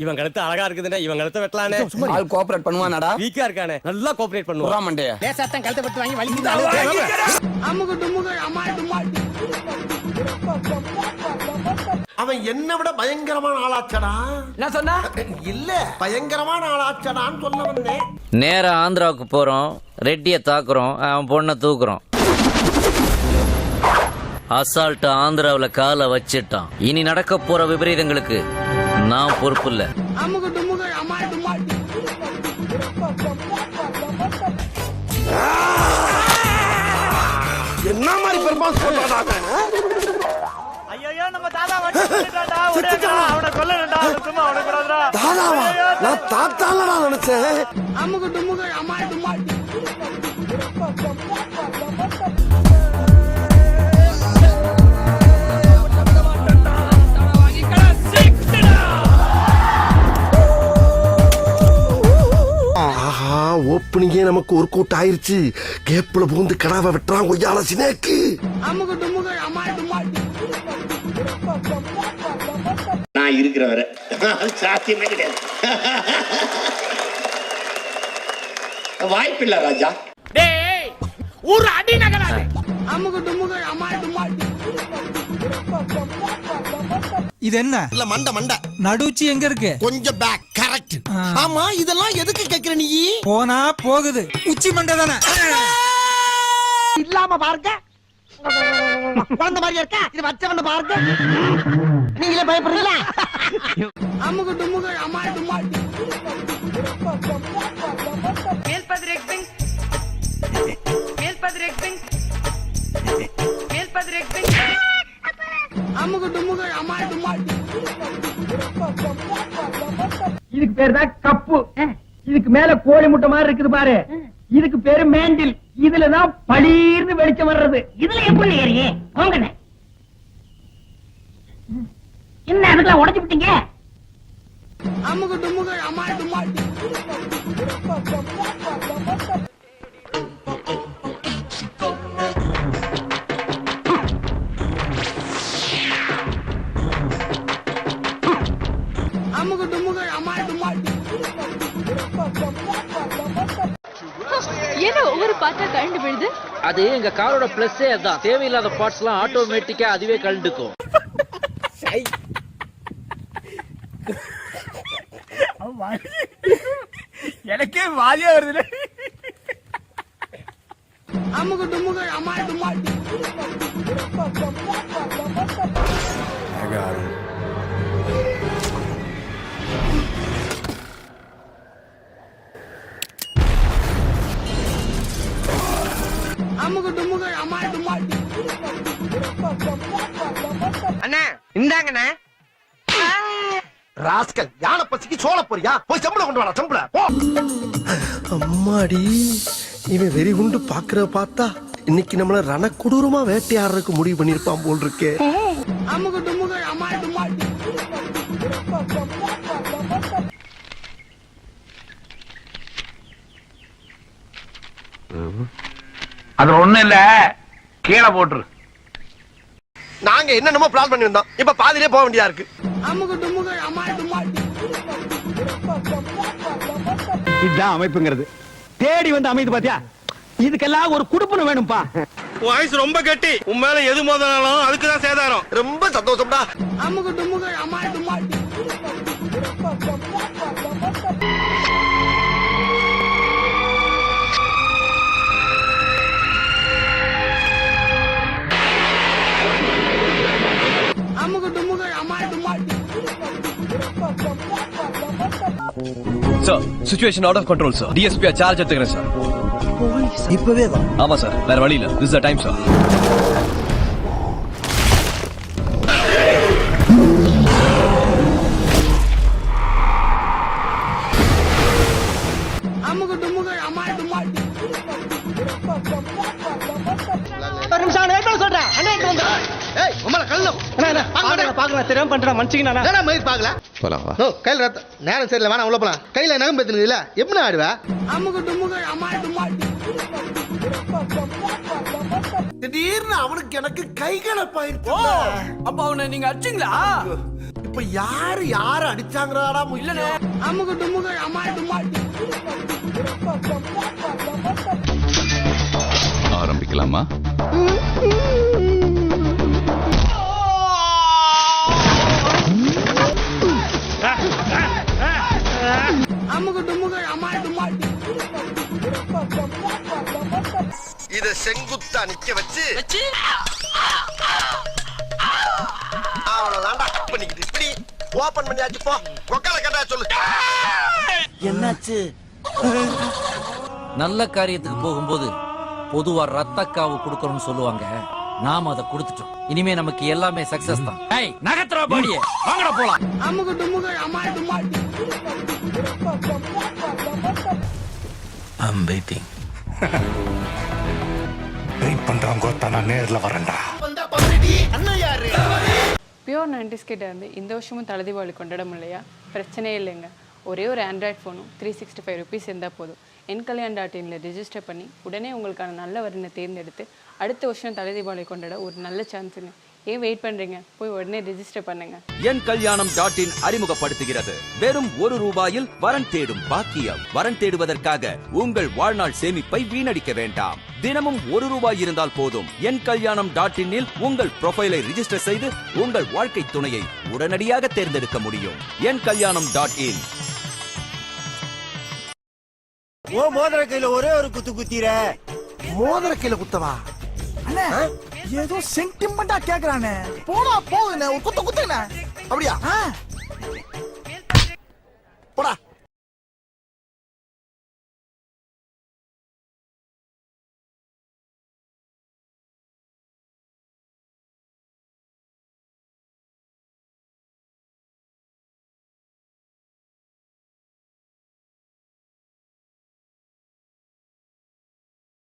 இவன் கழுத்து அழகா இருக்குதுண்ணே, இவன் கழுத்தை வெட்டலானே. ஆள் கோஆபரேட் பண்ணுவானாடா? வீக்கா இருக்கானே, நல்லா கோஆபரேட் பண்ணுவான். மண்டைய லேசாத்தான் கழுத்தை பட்டு வாங்கி வலிக்குது. அவன் என்ன விட பயங்கரமான ஆளாச்சடா. என்ன சொன்னா? இல்ல பயங்கரமான ஆளாச்சடான்னு சொல்ல வந்தேன். நேரா ஆந்திராவுக்கு போறோம், ரெட்டிய தாக்குறோம், அவன் பொண்ணை தூக்குறோம். அசால்ட் ஆந்திராவுல காலை வச்சிட்டான். இனி நடக்க போற விபரீதங்களுக்கு நான் பொறுப்பு இல்ல. என்ன மாதிரி பெர்ஃபார்மன்ஸ் பண்றாங்க? ஐயோ நம்ம தாதா வந்துட்டாடா, அவனை கொல்லணும்டா, சும்மா அவனை கொல்லாதடா. தாதாவா? நான் தாத்தாலடா நினைச்சேன். ஆஹா, ஓப்பனிங்கே நமக்கு ஒரு கூட்ட ஆயிருச்சு. கேப்ல பூந்து கடாவை வெட்டுறான் கொய்யால சினேக்கு. நான் இருக்கிற வரை சாத்தியமே கிடையாது. வாய்ப்பில்லை ராஜா. ஒரு அடி நகராது. இது என்ன? இல்ல மண்ட மண்ட நடுச்சி எங்க இருக்கு? கொஞ்சம் பேக். கரெக்ட். ஆமா, இதெல்லாம் எதுக்கு கேக்குற நீ? போனா போகுது. உச்சி மண்டை தானே. இல்லாம பாருங்க. குழந்தை மாதிரி இருக்கா? இது வச்சவன பாருங்க. நீங்களே பயப்படுறீங்களா? இதுக்கு பேரு தான் கப்பு. இதுக்கு மேல கோழி முட்டை மாதிரி இருக்குது பாரு. இதுக்கு பேரு மேண்டில். இதுலதான் பளீர்னு வெளிச்சம் வர்றது. இதுல எப்படி ஏறியே? போங்கண்ணே. என்ன அதுக்கெல்லாம் உடைச்சு விட்டீங்க? என்ன ஒவ்வொரு பாட்டா கழண்டு விழுது? அது எங்க காரோட பிளஸ்ஸே அதான். தேவையில்லாத பார்ட்ஸ் எல்லாம் ஆட்டோமேட்டிக்கா அதுவே கழண்டுக்கும். எனக்கே வாலியா வருது. அண்ணா இந்தாங்கண்ணா. ராஸ்கல், யானை பசிக்கு சோள போறியா? போய் சம்பளம் கொண்டு வாடா, சம்பளம் போ. அம்மாடி, இவன் வெறி குண்டு பாக்குற பார்த்தா இன்னைக்கு நம்மள ரண கொடூரமா வேட்டையாடுறதுக்கு முடிவு பண்ணிருப்பான் போல் இருக்கே. அது ஒண்ணு இல்ல, கீழே போட்டுரு. நாங்க என்னென்னமோ பிளான் பண்ணி வந்தோம், இப்ப பாதியிலே போக வேண்டியதா இருக்கு. இதுதான் அமைப்புங்கிறது. தேடி வந்து அமைது பாத்தியா? இதுக்கெல்லாம் ஒரு குடுப்பன வேணும்பா. வாய்ஸ் ரொம்ப கட்டி. உன் மேல எது மோதினாலும் அதுக்குதான் சேதாரம். ரொம்ப சந்தோஷம்டா. Sir, situation out of control sir. DSP charge எடுத்துக்கிறேன் சார். இப்பவே தான். ஆமா சார், வேற வழி இல்ல. This is the time sir. ஒரு நிமிஷம் நான் சொல்றேன். அண்ணே வந்து ஏய், உம்மல கல்லம். பாக்குறேன் தெரியாம பண்றேன் மன்னிச்சிங்கண்ணா. என்னடா மயிர் பாக்கல? போலாம் வா. ஓ, கையில நேரம் சரியில்லை, வேணா உள்ள போலாம். கையில நகம் பேத்துனீங்கல, எப்படி ஆடுவ? திடீர்னு அவனுக்கு எனக்கு கைகளை பாயிருச்சு. அப்ப அவனை நீங்க அடிச்சீங்களா? இப்ப யாரு அடிச்சாங்கறாடா இல்லனே. அமுகு டுமுகு அமால் டுமால். ஆரம்பிக்கலாமா? அமுகு டுமுகு அமால் டுமால். இத செங்குத்தா நிக்க வச்சு அவ்வளவுதான்டா பண்ணிக்கிட்டு இப்படி ஓபன் பண்ணியாச்சு. போ கொக்கால கேட்டா சொல்லு. என்னாச்சு? நல்ல காரியத்துக்கு போகும்போது பொதுவா ரத்தக்காவு கொடுக்கணும்னு சொல்லுவாங்க. நாம அதை கொடுத்துட்டோம். இனிமே நமக்கு எல்லாமே சக்சஸ் தான். ஏய் நகத்ரா பாடியே வாங்கடா போலாம். அமுகு டுமுகு அமால் டுமால். I'm waiting. வெயிட் பண்றவங்க நான் நேர்ல வரேன்டா. அண்ணா யாரு? பியூர் 90s கிட்ட இருந்து இந்த வருஷமும் தலை தீபாவளி கொண்டாட முடியலையா? பிரச்சனையே இல்லைங்க. ஒரே ஒரு ஆண்ட்ராய்ட் ஃபோனும் 365 ருபீஸ் இருந்தால் போதும். NKalyan.in ரெஜிஸ்டர் பண்ணி உடனே உங்களுக்கான நல்ல வரனை தேர்ந்தெடுத்து அடுத்த வருஷம் தலை தீபாவளி கொண்டாட ஒரு நல்ல சான்ஸுங்க. ஏன் வெயிட் பண்றீங்க? போய் உடனே ரெஜிஸ்டர் பண்ணுங்க. NKalyanam.in அறிமுகப்படுத்துகிறது வெறும் ₹1 வரன் தேடும் பாக்கியம். வரன் தேடுவதற்காக உங்கள் வாழ்நாள் சேமிப்பை வீணடிக்க வேண்டாம். தினமும் ₹1 இருந்தால் போதும். NKalyanam.in இல் உங்கள் ப்ரொஃபைலை ரிஜிஸ்டர் செய்து உங்கள் வாழ்க்கை துணையை உடனடியாக தேர்ந்தெடுக்க முடியும். NKalyanam.in. ஓ மோதிர கையில ஒரே ஒரு குத்து குத்திர. மோதிர கையில குத்தவா? அண்ணே ஏதோ சென்டிமெண்டா கேக்குறானே. போடா போகுதுண்ணே, ஒரு குத்து குத்துண்ணே. அப்படியா?